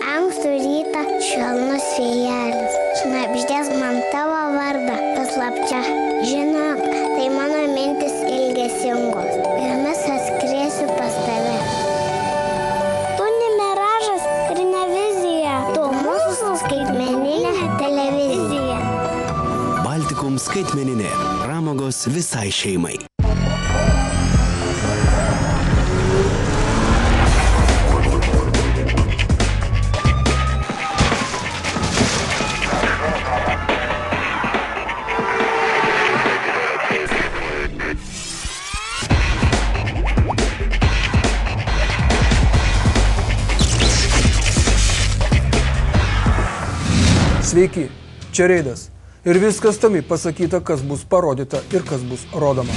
Ankstų rytą švelnus vėjelis. Šnabždės man tavo vardą paslapčia. Žinok, tai mano mintis ilgesingos. Jomis atskriesiu pas tave. Tu ne miražas ir ne vizija. Tu mūsų skaitmeninė televizija. Baltikum skaitmeninė. Pramogos visai šeimai. Sveiki, čia Reidas. Ir viskas tami pasakyta, kas bus parodyta ir kas bus rodoma.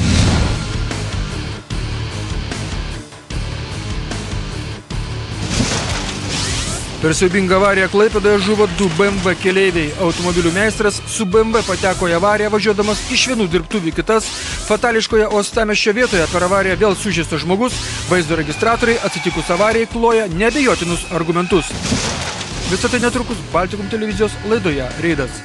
Per siaubingą avariją Klaipėdoje žuvo 2 BMW keleiviai. Automobilių meistras su BMW pateko į avariją važiuodamas iš vienų dirbtuvių kitas. Fatališkoje uostamiesčio vietoje per avariją vėl sužeistas žmogus. Vaizdo registratoriai atsitikus avarijai kloja neabejotinus argumentus. Visą tai netrukus Baltikum televizijos laidoje Reidas.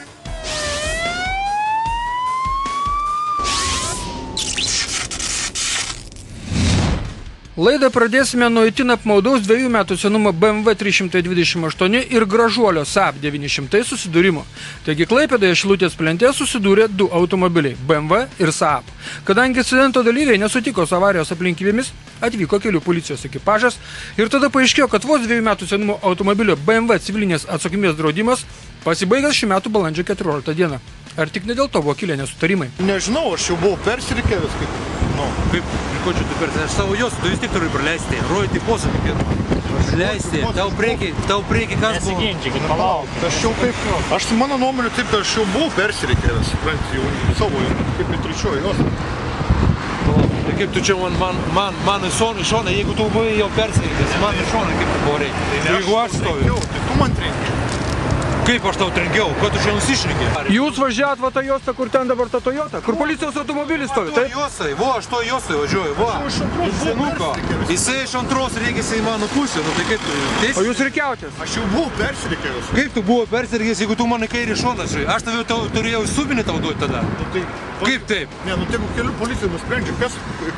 Laidą pradėsime nuo itin apmaudaus 2 metų senumo BMW 328 ir gražuolio Saab 900 susidūrimo. Taigi Klaipėdoje Šilutės plente susidūrė 2 automobiliai – BMW ir Saab. Kadangi incidento dalyviai nesutiko su avarijos aplinkybėmis, atvyko kelių policijos ekipažas ir tada paaiškėjo, kad vos 2 metų senumo automobilio BMW civilinės atsakomybės draudimas pasibaigęs šių metų balandžio 14 dieną. Ar tik ne dėl to buvo kilę nesutarimai? Nežinau, aš jau buvau persirikėjęs, Kaip ko čia tu persirikėjęs? Aš savo jos, tu vis tik turi praleisti, rodyti posakį. Leisti, tau prieki kas buvo? Nesiginčykit, palauk. Aš mano nuomonė taip, kad aš jau buvau persirikėjęs, jau savo, kaip ir trečioji jos. Tai kaip tu čia man į šoną, jeigu tu buvai jau persirikėjęs, man į šoną kaip tu buvo reikia? Jeigu aš stoviu, tai tu man trenki. Kaip aš tau trenkiau? Ko tu čia nusišneki? Jūs važiavot va tą juostą, kur ten dabar ta Toyota? Kur policijos automobilis stovi, taip? Aš to juosai važiuoju, Iš senuko. Jisai iš antros reikėsi į mano pusę, tai kaip tu? O jūs reikiautės? Aš jau buvau persirikėjęs. Kaip tu buvo persirikėjęs, jeigu tu man į kairį šoną žai? Aš turėjau į subinį tau duoti tada. Kaip taip? Ne, tegu kelių policija nusprendžia,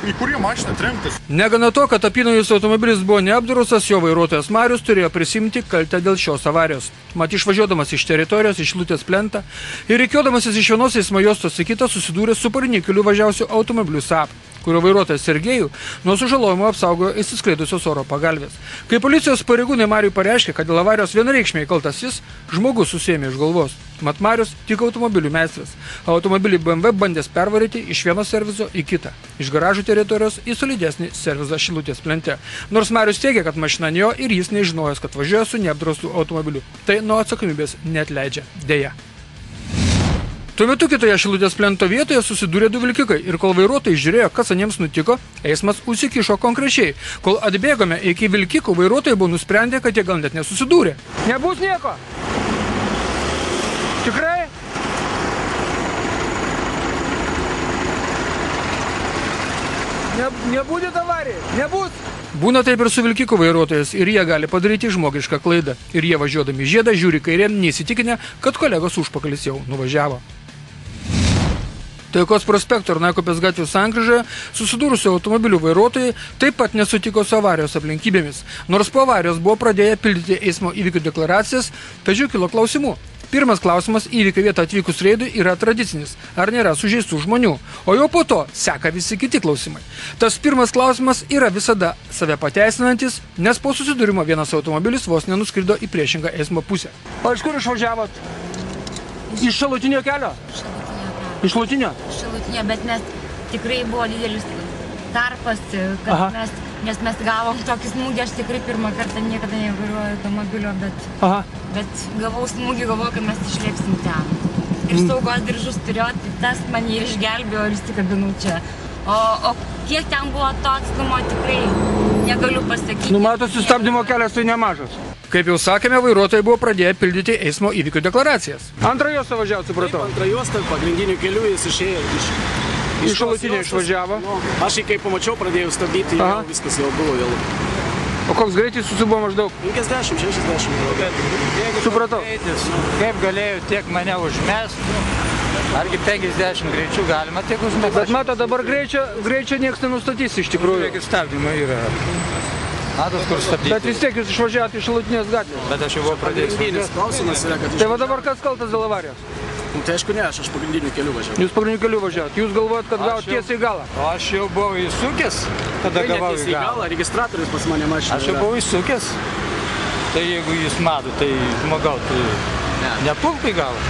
į kurį mašiną trenktis. Negana to, kad apynaujis automobilis buvo neapdraustas, jo vairuotojas Marius turėjo prisimti kaltę dėl šios avarijos. Mat išvažiuodamas iš teritorijos, iš Šilutės plentą ir rikiuodamasis iš vienos eismo juostos į kitą susidūrė su pariniu keliu važiavusiu automobiliu Saab, kurio vairuotojas Sergejų nuo sužalojimo apsaugojo išsiskleidusios oro pagalvės. Kai policijos pareigūnai Mariui pareiškė, kad dėl avarijos vienareikšmiai kaltas jis, žmogus susiėmė iš galvos. Mat Marius tik automobilių meistras. Automobilį BMW bandęs pervaryti iš vieno servizo į kitą. Iš garažų teritorijos į solidesnį servizą Šilutės plente. Nors Marius teigia, kad mašina jo ir jis nežinojęs, kad važiuoja su neapdraustu automobiliu. Tai nuo atsakomybės neatleidžia. Deja. Tuo metu kitoje Šilutės plento vietoje susidūrė 2 vilkikai ir kol vairuotojai žiūrėjo, kas aniems nutiko, eismas užsikišo konkrečiai. Kol atbėgome iki vilkikų, vairuotojai buvo nusprendę, kad jie gal net nesusidūrė. Nebus nieko! Tikrai? Nebūdė avarijai? Nebus? Būna taip ir su vilkikų vairuotojas ir jie gali padaryti žmogišką klaidą. Ir jie važiuodami žiedą žiūri kairėn, neįsitikinę, kad kolegos užpakalis jau nuvažiavo. Taikos prospekto ir Naikupės gatvės sankryžoje susidūrusių automobilių vairuotojai taip pat nesutiko su avarijos aplinkybėmis. Nors po avarijos buvo pradėję pildyti eismo įvykių deklaracijas, tačiau kilo klausimų. Pirmas klausimas įvykio vietą atvykus reidui yra tradicinis, ar nėra sužeistų žmonių, o jau po to seka visi kiti klausimai. Tas pirmas klausimas yra visada save pateisinantis, nes po susidūrimo vienas automobilis vos nenuskrido į priešingą eismo pusę. O iš kur išvažiavot? Iš šalutinio kelio? Iš šalutinio? Iš šalutinio, bet mes tikrai buvo didelis tarpas, kad nes mes gavom tokį smūgį, aš tikrai pirmą kartą niekada nevairuoju automobilio, bet gavau smūgį, galvoju, kad mes išlėksim ten. Ir saugos diržus turėjau, tai tas mane ir išgelbėjo ir įsikabinau čia. O kiek ten buvo to atstumo, tikrai negaliu pasakyti. Matosi, stabdymo kelias tai nemažas. Kaip jau sakėme, vairuotojai buvo pradėję pildyti eismo įvykių deklaracijas. Antrą juostą važiavo, supratau. Antrą juostą, pagrindinių kelių jis išėjo iš... Iš šalutinio išvažiavo. Aš kai pamačiau, pradėjau stabdyti, jau viskas jau buvo vėlu. O koks greitis susibuvo maždaug? 50-60. Supratau. Kaip galėjo tiek mane užmest, argi 50 greičių galima tiek užmest. Bet mato, dabar greičio nieks nenustatys iš tikrųjų. Kiek stabdymai yra. Matot, kur stabdyti. Bet vis tiek jūs išvažiavote iš Šalutinės gatvės. Bet aš jau buvau pradėjęs. Pagrindinis klausimas yra, kad... Tai va dabar kas kaltas dėl avarijos? Tai aišku ne, aš pagrindiniu keliu važiavau. Jūs pagrindiniu keliu važiavot. Jūs galvojat, kad gavot tiesiai į galą. O aš jau buvau įsukęs, tada Tai gavau netiesiai į galą. registratorius pas mane mašina. Aš jau buvau įsukęs. Tai jeigu jūs mato, tai žmogau, tai nepulk į galą.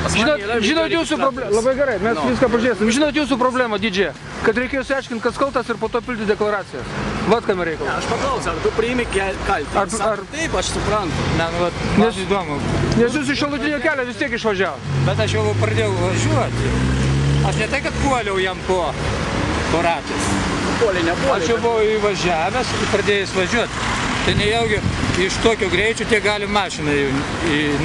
Žinot jūsų problemą, labai gerai, mes viską pažiūrėsim. Žinot jūsų problemą didžiąją, kad reikėjo išsiaiškinti, kas kaltas ir po to pilti deklaracijas. Vat kam reikalas. Aš paklausiau, ar tu priimi kaltę? Taip, aš suprantu. Man įdomu. Nes jūs iš Šalutinio kelio vis tiek išvažiavo. Bet aš jau pradėjau važiuoti. Aš ne tai, kad puoliau jam po ratais. Aš jau buvau įvažiavęs, pradėjęs važiuoti. Tai nejaugi iš tokio greičio tiek gali mašiną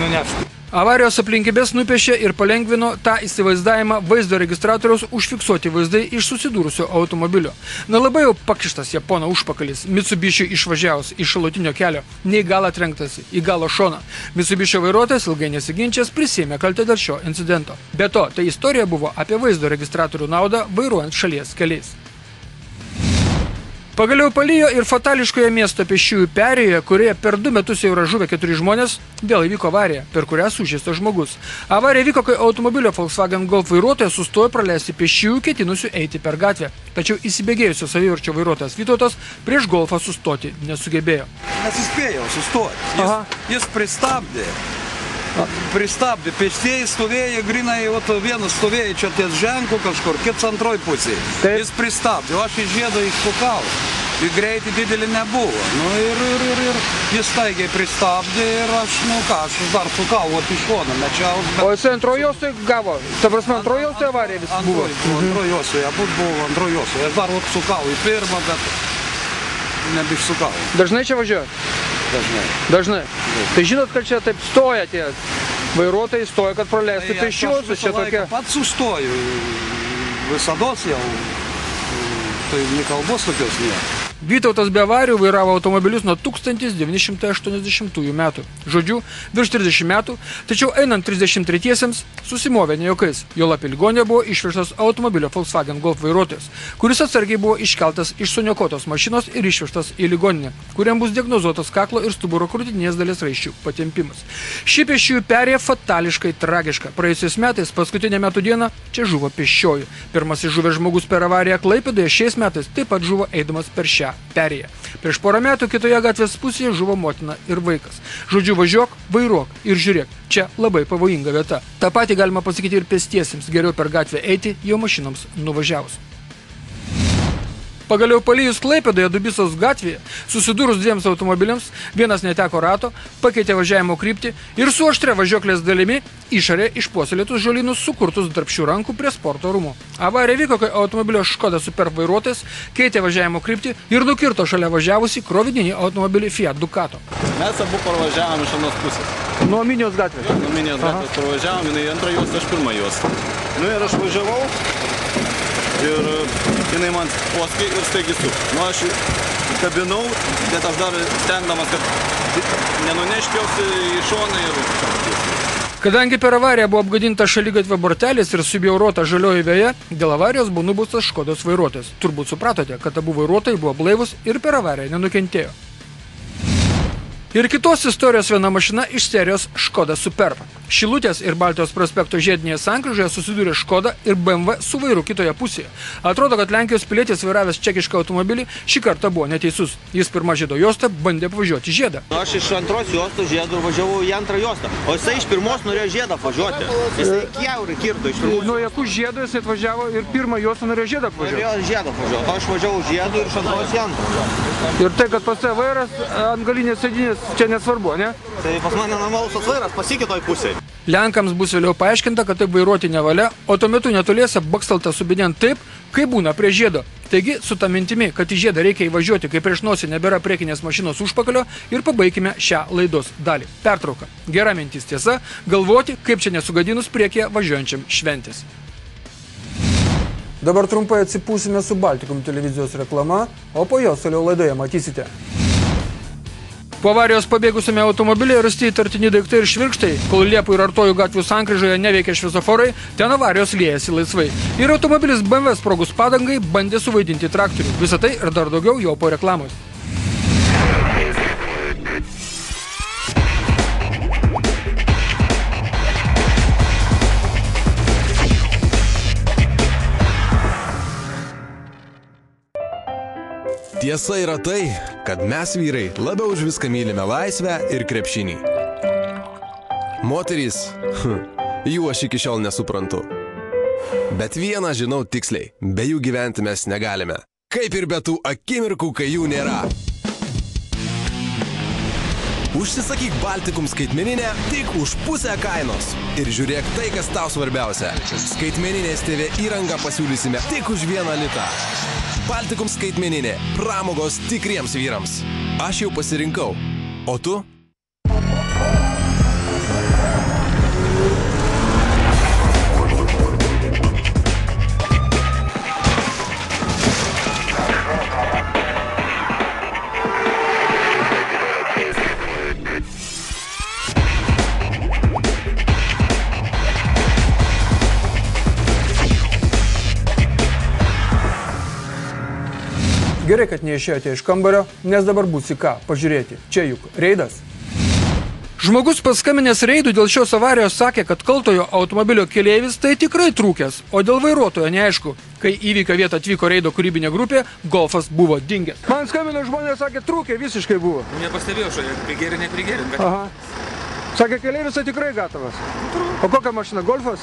nunešti. Avarijos aplinkybės nupiešė ir palengvino tą įsivaizdavimą vaizdo registratoriaus užfiksuoti vaizdai iš susidūrusio automobilio. Na labai jau pakištas japono užpakalis, Mitsubishi išvažiavus iš Šalutinio kelio, nei galą trenktasi į galo šoną. Mitsubishi vairuotojas ilgai nesiginčęs prisėmė kaltę dėl šio incidento. Be to, tai istorija buvo apie vaizdo registratorių naudą vairuojant šalies keliais. Pagaliau palijo ir fatališkoje miesto pėsčiųjų perėjoje, kurioje per 2 metus jau yra žuvę 4 žmonės, vėl įvyko avarija, per kurią sužeistas žmogus. Avarija vyko, kai automobilio Volkswagen Golf vairuotojas sustojo praleisti pėsčiųjų ketinusių eiti per gatvę. Tačiau įsibėgėjusio saviverčio vairuotojas Vytautas prieš Golfą sustoti nesugebėjo. Nesuspėjau sustoti. Jis pristabdė. Pėstieji stovėjo, grinai, vienas stovėjo čia ties ženklu kažkur, kitas antroj pusėje. Jis pristabdė, o aš iš žiedo išpukau. Ir greitį didelį nebuvo. Ir jis staigiai pristabdė ir aš dar sukau, iš šoną mečiau. O jisai antrojosui gavo? Ta prasme, antrojosui avarija vis buvo? Antrojosui, abu buvo antrojosui. Aš dar sukau į pirmą, bet nebeišsukau. Dažnai čia važiuoja? Dažnai. Tai žinot, kad čia taip stoja tie vairuotojai, stoja, kad praleisti pėsčiuosius čia tokia. Pats sustoju, visados jau, tai nekalbos tokios nėra. Vytautas be avarijų vairavo automobilius nuo 1980 metų. Žodžiu, virš 30 metų, tačiau einant 33-iesiems susimovė ne juokais. Jo lapė ligoninėje buvo išvežtas automobilio Volkswagen Golf vairuotojas, kuris atsargiai buvo iškeltas iš suniokotos mašinos ir išvežtas į ligoninę, kuriam bus diagnozuotas kaklo ir stuburo krūtinės dalies raiščių patempimas. Ši pėsčiųjų perėja fatališkai tragiška. Praėjusiais metais, paskutinę metų dieną, čia žuvo pėsčioji. Pirmasis žuvęs žmogus per avariją Klaipėdoje šiais metais taip pat žuvo eidamas per šią perėją. Prieš porą metų kitoje gatvės pusėje žuvo motina ir vaikas. Žodžiu, važiuok, vairuok ir žiūrėk. Čia labai pavojinga vieta. Ta patį galima pasakyti ir pėstiesiems. Geriau per gatvę eiti jau mašinoms nuvažiavus. Pagaliau palijus Klaipėdoje Dubysos gatvėje, susidūrus 2 automobiliams, vienas neteko rato, pakeitė važiavimo kryptį ir su aštria važiuoklės dalimi išarė išpuoselėtus žolynus sukurtus darbščių rankų prie sporto rūmų. Avarija vyko, kai automobilio Škoda Superb vairuotojas keitė važiavimo kryptį ir nukirto šalia važiavusi krovininį automobilį Fiat Ducato. Mes abu parvažiavom iš anos pusės. Nuo Minijos gatvės? Nuo Minijos gatvės parvažiavom, jinai antrą juostą, aš pirmą juostą. Ir aš važiavau. Ir jinai man poskė ir staigiai suk. Aš kabinau, bet aš dar stengdamas, kad nenuneškiausi į šoną ir... Kadangi per avariją buvo apgadinta šaligatvio bortelis ir subjaurota žalioji veja, dėl avarijos buvo nubaustas Škodos vairuotojas. Turbūt supratote, kad abu vairuotojai buvo blaivus ir per avariją nenukentėjo. Ir kitos istorijos viena mašina iš serijos Škoda Superb. Šilutės ir Baltijos prospekto žiedinėje sankryžoje susidūrė Škoda ir BMW su vairu kitoje pusėje. Atrodo, kad Lenkijos pilietis vairavęs čekišką automobilį šį kartą buvo neteisus. Jis pirmą žiedo juostą bandė apvažiuoti žiedą. Aš iš antros juostos žiedo važiavau į antrą juostą, o jisai iš pirmos norėjo žiedą apvažiuoti. Jisai kiaurį kirto iš pirmos. Nuo jakų žiedo jisai atvažiavo ir pirmą juostą norėjo žiedą apvažiuoti? Norėjo žiedą apvažiuoti, o aš važiavau žiedu ir iš antros į antrą. Ir tai, kad pas vairas ant galinės sėdynės, čia nesvarbu, ne? Tai pas mane normalus vairas pasikitoj pusėje. Lenkams bus vėliau paaiškinta, kad taip vairuoti nevalia, o tuo metu netoliese bakstelta subinėn taip, kaip būna prie žiedo. Taigi, su ta mintimi, kad į žiedą reikia įvažiuoti, kai prieš nosį nebėra priekinės mašinos užpakalio, ir pabaikime šią laidos dalį. Pertrauka. Gera mintis tiesa, galvoti, kaip čia nesugadinus priekyje važiuojančiam šventės. Dabar trumpai atsipūsime su Baltikum televizijos reklama, o po jos toliau laidoje matysite. Po avarijos pabėgusiame automobilyje rasti įtartini daiktai ir švirkštai, kol Liepų ir Artojų gatvių sankryžoje neveikia šviesoforai, ten avarijos liejasi laisvai. Ir automobilis BMW sprogus padangai bandė suvaidinti traktorių. Visą tai ir dar daugiau jau po reklamos. Tiesa yra tai, kad mes vyrai labiau už viską mylime laisvę ir krepšinį. Moterys, jų aš iki šiol nesuprantu. Bet vieną žinau tiksliai, be jų gyventi mes negalime. Kaip ir be tų akimirkų, kai jų nėra. Užsisakyk Baltikum skaitmeninę tik už pusę kainos. Ir žiūrėk tai, kas tau svarbiausia. Skaitmeninės TV įrangą pasiūlysime tik už 1 litą. Baltikum skaitmeninė. Pramogos tikriems vyrams. Aš jau pasirinkau. O tu? Gerai, kad neišėjote iš kambario, nes dabar bus į ką pažiūrėti. Čia juk reidas. Žmogus paskambinęs reidų dėl šios avarijos sakė, kad kaltojo automobilio keleivis tai tikrai trūkęs, o dėl vairuotojo neaišku. Kai įvykio vietą atvyko reido kūrybinė grupė, Golfas buvo dingęs. Man skambino žmonės, sakė, trūkė visiškai buvo. Nepastebėjau, šio prigėrė, neprigėrė. Bet... Aha. Sakė, keleivis tai tikrai gatavas. O kokia mašina? Golfas?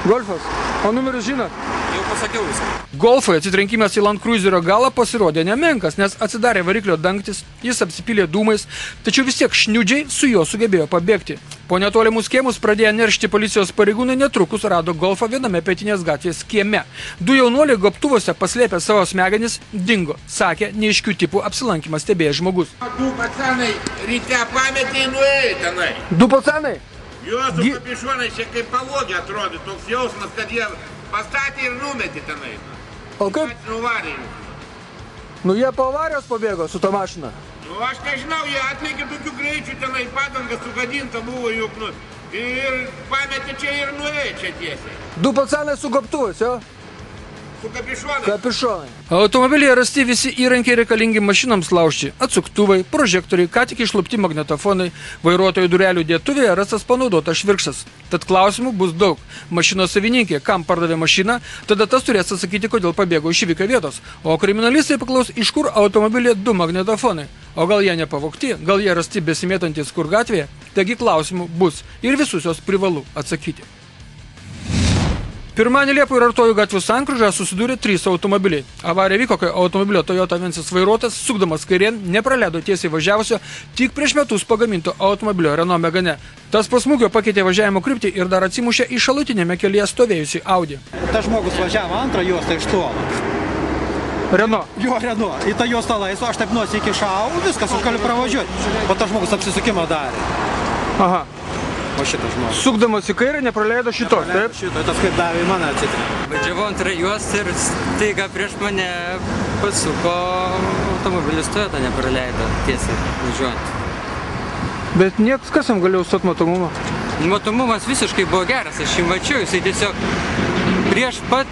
Golfas. O numerius žinot? Jau pasakiau viską. Golfui atsitrenkimas į Land Cruiserio galą pasirodė nemenkas, nes atsidarė variklio dangtis, jis apsipylė dūmais, tačiau vis tiek šniudžiai su juo sugebėjo pabėgti. Po netolimus kiemus pradėję neršti policijos pareigūnai netrukus rado Golfą viename Pietinės gatvės kieme. 2 jaunuoliai gobtuvose paslėpę savo smegenis dingo, sakė neaiškių tipų apsilankymą stebėjęs žmogus. 2 pacanai ryte pametė į nuėjo tenai. 2 pacanai? Jo, su kapišonai čia kaip pavogė atrodo, toks jausmas, kad jie pastatė ir numetė tenai. O kaip? Nu jie po avarijos pabėgo su ta mašina. Nu aš nežinau, jie atlėkė tokių greičių tenai, padanga sugadinta buvo juk, nu, ir pametė čia ir nuėjo čia tiesiai. 2 pacanai su gobtuvais, jo? Su kapišonai. Kapišonai. Automobilyje rasti visi įrankiai reikalingi mašinoms laužti. Atsuktuvai, prožektoriai, ką tik išlupti magnetofonai, vairuotojų durelių dėtuvėje rastas panaudotas švirkštas. Tad klausimų bus daug. Mašinos savininkė, kam pardavė mašiną, tada tas turės atsakyti, kodėl pabėgo iš įvykio vietos. O kriminalistai paklaus, iš kur automobilyje 2 magnetofonai. O gal jie nepavogti, gal jie rasti besimėtantis kur gatvėje? Taigi klausimų bus ir visus jos privalu atsakyti. Pirmadienį Liepų ir Artojų gatvių sankryžoje susidūrė 3 automobiliai. Avarija vyko, kai automobilio Toyota Avensis vairuotojas, sukdamas kairėn, nepraleido tiesiai važiavusio tik prieš metus pagaminto automobilio Renault Megane. Tas po smūgio pakeitė važiavimo kryptį ir dar atsimušė į šalutinėme kelyje stovėjusį Audi. Tas žmogus važiavo antrą juostą iš tolo. Renault? Jo, Renault. Į tą juostą laisvą, aš taip nosį įkišau, viskas, aš galiu pravažiuoti. O tas žmogus apsisukimą darė. Aha. O šitas žmogus. Sukdamas į kairę nepraleido šito, taip? Šito, tas kaip davė į mane atsitikti. Važiavau antrą juostą ir staiga prieš mane pasuko automobilis Toyota, nepraleido tiesiai važiuojant. Bet niekas kas jam galėjo stot matomumą? Matomumas visiškai buvo geras, aš jį mačiau, jisai tiesiog prieš pat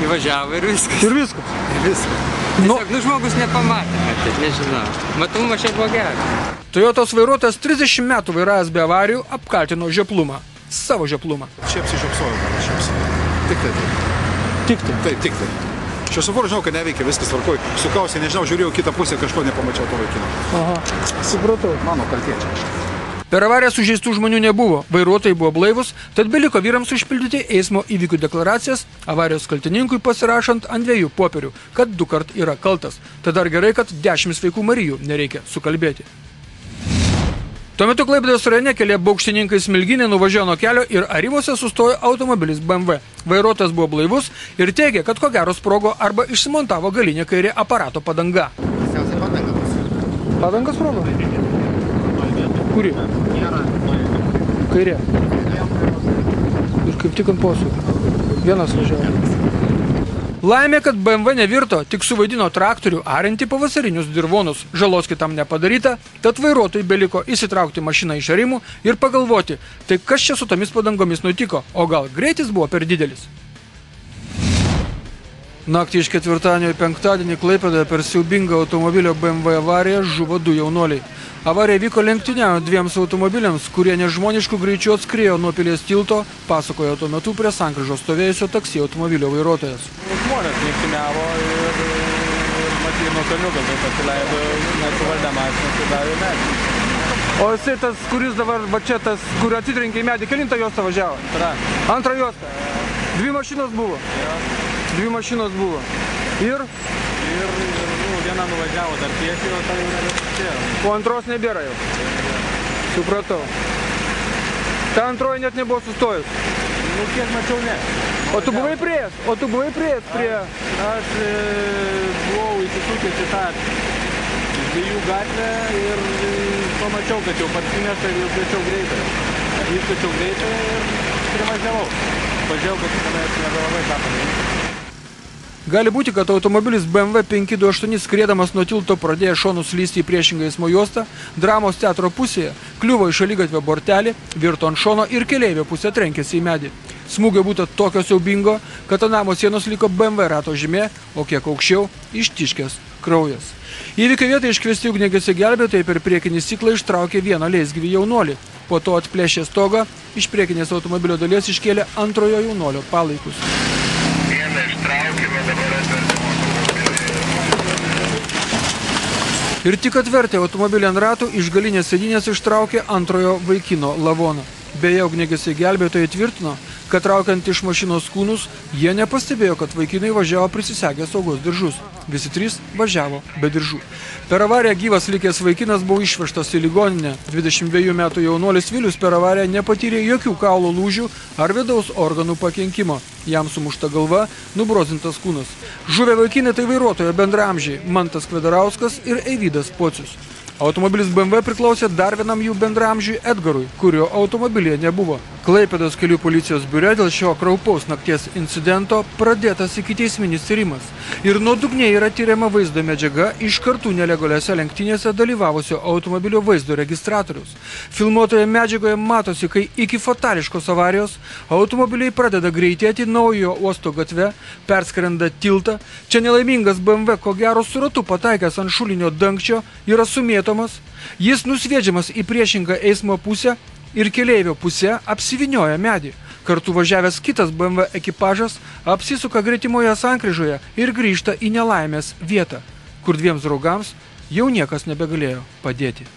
įvažiavo ir viskas. Ir viskas? Ir viskas. Tiesiog, žmogus nepamatė, kad nežinau. Matomumas čia buvo geras. Toyotos vairuotojas 30 metų vairavęs be avarijų apkaltino žioplumą. Savo žioplumą. Čia apsižiopsojau, panašiausiai. Tik tai. Tik tai? Taip, tik tai. Šviesoforų žinau, kad neveikia, viskas tvarkoj. Sukausiai, nežinau, žiūrėjau kitą pusę, kažko nepamačiau to vaikino. Aha, supratau. Mano kaltė čia. Per avariją sužeistų žmonių nebuvo, vairuotojai buvo blaivus, tad beliko vyrams užpildyti eismo įvykių deklaracijas, avarijos kaltininkui pasirašant ant 2 popierių, kad 2 kart yra kaltas. Tad dar gerai, kad 10 sveikų Marijų nereikia sukalbėti. Tuo metu Klaipėdos rajone kelyje Baukštininkai Smilginė nuvažiavo nuo kelio ir Aryvose sustojo automobilis BMW. Vairuotojas buvo blaivus ir teigė, kad ko gero sprogo arba išsimontavo galinė kairė aparato padanga. Padanga sprogo? Kuri? Kairė. Ir kaip tik ant posūkio. Vienas važiavo. Laimė, kad BMW nevirto, tik suvaidino traktorių arinti pavasarinius dirvonus. Žalos kitam nepadaryta, tad vairuotojai beliko įsitraukti mašiną iš arimų ir pagalvoti, tai kas čia su tomis padangomis nutiko, o gal greitis buvo per didelis. Naktį iš ketvirtadienio į penktadienį Klaipėdoje per siaubingą automobilio BMW avariją žuvo 2 jaunuoliai. Avarija vyko lenktyniaujant 2 automobiliams, kurie nežmoniškų greičių atskriejo nuo Pilies tilto, pasakojo tuo metu prie sankryžos stovėjusio taksi automobilio vairuotojas. Žmonės lenktyniavo ir matyt nuo kaniuko, tai pasileido nesuvaldė mašiną, tai davė medį. O jisai tas, kuris dabar, va čia tas, kur atitrenkė į medį, kelintą juostą važiavo? Antrą juostą. 2 mašinos buvo? 2 mašinos buvo. Ir viena nuvažiavo dar tiesiai, o tai jau nebesitėjo. O antros nebėra jau. Supratau. Ta antroji net nebuvo sustojus. Nu, kiek mačiau, ne. O tu buvai prieėjęs prie... Aš buvau įsisukęs į tą Žvejų gatvę ir pamačiau, kad jau parsinešta ir jau skaičiau greitai. Įskaičiau greitai ir primažiavau. Pažiūrėjau, kad tenais nebelabai ką padaryti. Gali būti, kad automobilis BMW 528 skriedamas nuo tilto pradėjo šonų slysti į priešingą eismo juostą, dramos teatro pusėje, kliuvo į šaligatvio bortelį, virto ant šono ir keleivio pusė trenkėsi į medį. Smūgio būta tokio siaubingo, kad ant namo sienos liko BMW rato žymė, o kiek aukščiau ištiškęs kraujas. Įvykio vietą iškviesti ugniagesiai gelbėtojai per priekinį stiklą ištraukė vieną leisgyvį jaunuolį. Po to atplėšė stogą, iš priekinės automobilio dalies iškėlė antrojo jaunolio palaikus. Ir tik atvertę automobilį ant ratų, iš galinės sėdynės ištraukė antrojo vaikino lavoną. Beje, ugniagesiai gelbėtojai tvirtino, kad traukiant iš mašinos kūnus, jie nepastebėjo, kad vaikinai važiavo prisisegę saugos diržus. Visi 3 važiavo be diržų. Per avariją gyvas likęs vaikinas buvo išvežtas į ligoninę. 22 metų jaunuolis Vilius per avariją nepatyrė jokių kaulo lūžių ar vidaus organų pakenkimo. Jam sumušta galva, nubrozintas kūnas. Žuvę vaikinai tai vairuotojo bendraamžiai Mantas Kvedarauskas ir Eivydas Pocius. Automobilis BMW priklausė dar vienam jų bendraamžiui Edgarui, kurio automobilyje nebuvo. Klaipėdos kelių policijos biure dėl šio kraupaus nakties incidento pradėtas ikiteisminis tyrimas. Ir nuodugniai yra tyriama vaizdo medžiaga iš kartų nelegaliose lenktynėse dalyvavusio automobilio vaizdo registratorius. Filmuotoje medžiagoje matosi, kai iki fatališkos avarijos automobiliai pradeda greitėti naujo uosto gatve, perskrenda tiltą. Čia nelaimingas BMW, ko gero su ratu pataikęs ant šulinio dangčio, yra sumėtomas. Jis nusviedžiamas į priešingą eismo pusę ir keleivio pusė apsivinioja medį. Kartu važiavęs kitas BMW ekipažas apsisuka gretimoje sankryžoje ir grįžta į nelaimės vietą, kur 2 draugams jau niekas nebegalėjo padėti.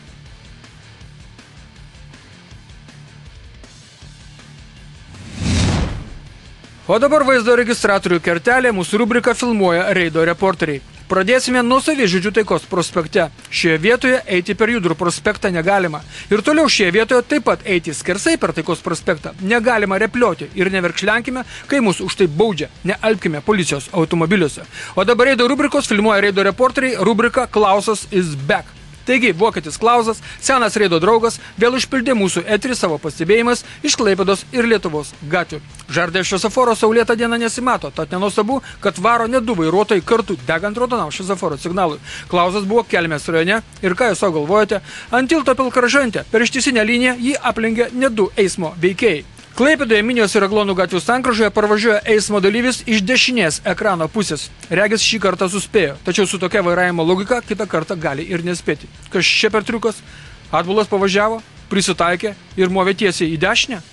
O dabar vaizdo registratorių kertelė, mūsų rubrika filmuoja reido reporteriai. Pradėsime nuo Savižudžių Taikos prospekte. Šioje vietoje eiti per Judrų prospektą negalima. Ir toliau šioje vietoje taip pat eiti skersai per Taikos prospektą negalima replioti. Ir neverkšlenkime, kai mus už tai baudžia. Nealpkime policijos automobiliuose. O dabar reido rubrikos filmuoja reido reporteriai, rubrika Klausas is back. Taigi, vokietis Klausas, senas reido draugas, vėl užpildė mūsų eterį savo pastebėjimas iš Klaipėdos ir Lietuvos gatvių. Žardė šviesoforo saulėtą dieną nesimato, tad nenuostabu, kad varo net 2 vairuotojai kartu degant raudonam šviesoforo signalui. Klausas buvo Kelmės rajone ir ką jūs galvojate, ant tilto Pilkaržante per ištisinę liniją jį aplenkė net 2 eismo veikėjai. Klaipėdoje Minijos ir Aglonų gatvių sankryžoje parvažiuoja eismo dalyvis iš dešinės ekrano pusės. Regis šį kartą suspėjo, tačiau su tokia vairavimo logika kitą kartą gali ir nespėti. Kas čia per triukas? Atbulas pavažiavo, prisitaikė ir movė tiesiai į dešinę.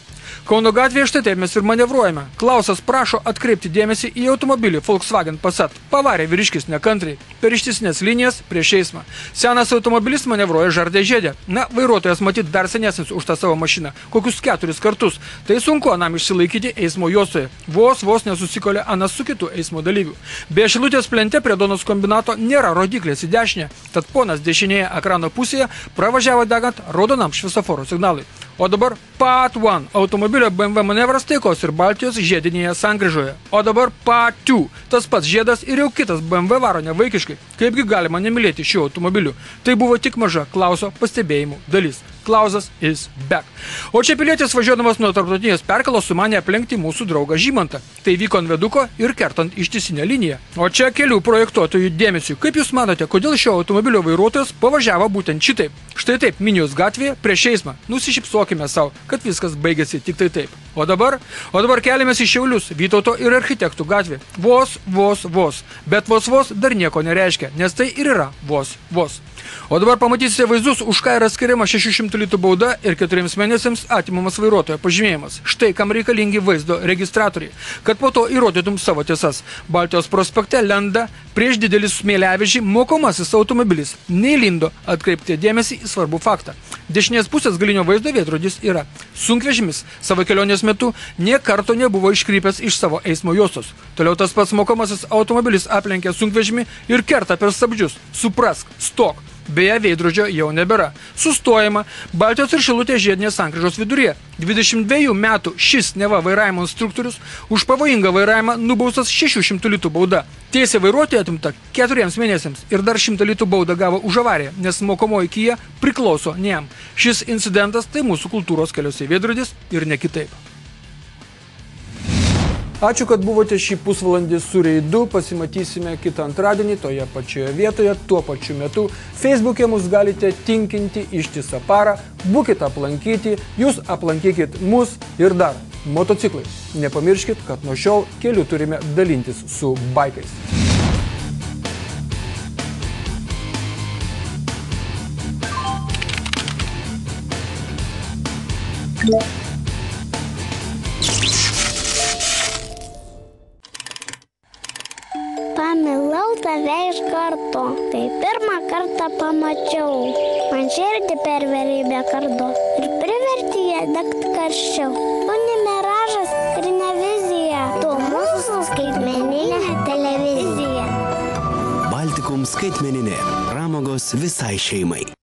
Kauno gatvėje štai taip mes ir manevruojame. Klausas prašo atkreipti dėmesį į automobilį Volkswagen Passat. Pavarė vyriškis nekantriai per ištisinės linijas prieš eismą. Senas automobilis manevruoja Žardė žiedė. Na, vairuotojas matyt dar senesnis už tą savo mašiną. Kokius 4 kartus. Tai sunku anam išsilaikyti eismo juostoje. Vos nesusikolė anas su kitų eismo dalyvių. Be Šilutės plente prie Donos kombinato nėra rodiklės į dešinę. Tad ponas dešinėje ekrano pusėje pravažiavo degant raudonam šviesoforo signalui. O dabar Part 1 automobilio BMW manevras Taikos ir Baltijos žiedinėje sankryžoje. O dabar Part 2 tas pats žiedas ir jau kitas BMW varo nevaikiškai. Kaipgi galima nemylėti šių automobilių? Tai buvo tik maža Klauso pastebėjimų dalis. Klausas is back. O čia pilietis važiuodamas nuo tarptautinės perkalos sumanė aplenkti mūsų draugą Žymantą. Tai vyko ant viaduko ir kertant ištisinę liniją. O čia kelių projektuotojų dėmesiu. Kaip jūs manote, kodėl šio automobilio vairuotojas pavažiavo būtent šitaip? Štai taip, Minijos gatvėje prieš eismą. Nusišypsokime savo, kad viskas baigėsi tik tai taip. O dabar keliamės į Šiaulius, Vytauto ir Architektų gatvė. Vos. Bet vos dar nieko nereiškia, nes tai ir yra vos. O dabar pamatysite vaizdus, už ką yra skiriama 600 litų bauda ir 4 mėnesiams atimamas vairuotojo pažymėjimas. Štai kam reikalingi vaizdo registratoriai, kad po to įrodytum savo tiesas. Baltijos prospekte lenda prieš didelį smėliavežį mokomasis automobilis. Neįlindo, atkreipti dėmesį į svarbų faktą. Dešinės pusės galinio vaizdo veidrodis yra. Sunkvežimis savo kelionės metu nė karto nebuvo iškrypęs iš savo eismo juostos. Toliau tas pats mokomasis automobilis aplenkia sunkvežimį ir kerta per stabdžius. Suprask, stok. Beje, veidrodžio jau nebėra. Sustojama Baltijos ir Šilutės žiedinės sankryžos viduryje. 22 metų šis neva vairavimo instruktorius už pavojingą vairavimą nubaustas 600 litų bauda. Teisė vairuotojui atimta 4 mėnesiams ir dar 100 litų baudą gavo už avariją, nes mokomoji Kia priklauso ne jam. Šis incidentas tai mūsų kultūros keliuose veidrodis ir ne kitaip. Ačiū, kad buvote šį pusvalandį su Reidu. Pasimatysime kitą antradienį toje pačioje vietoje, tuo pačiu metu. Facebook'e mus galite tinkinti ištisą parą. Būkite aplankyti, jūs aplankykit mus ir dar. Motociklai. Nepamirškit, kad nuo šiol kelių turime dalintis su baikais. Pamilau tave iš karto, kai pirmą kartą pamačiau. Man širdį perverė be kardo ir privertė ją degt karščiau. Tu ne miražas ir ne vizija, tu mūsų skaitmeninė televizija. Baltikum skaitmeninė. Pramogos visai šeimai.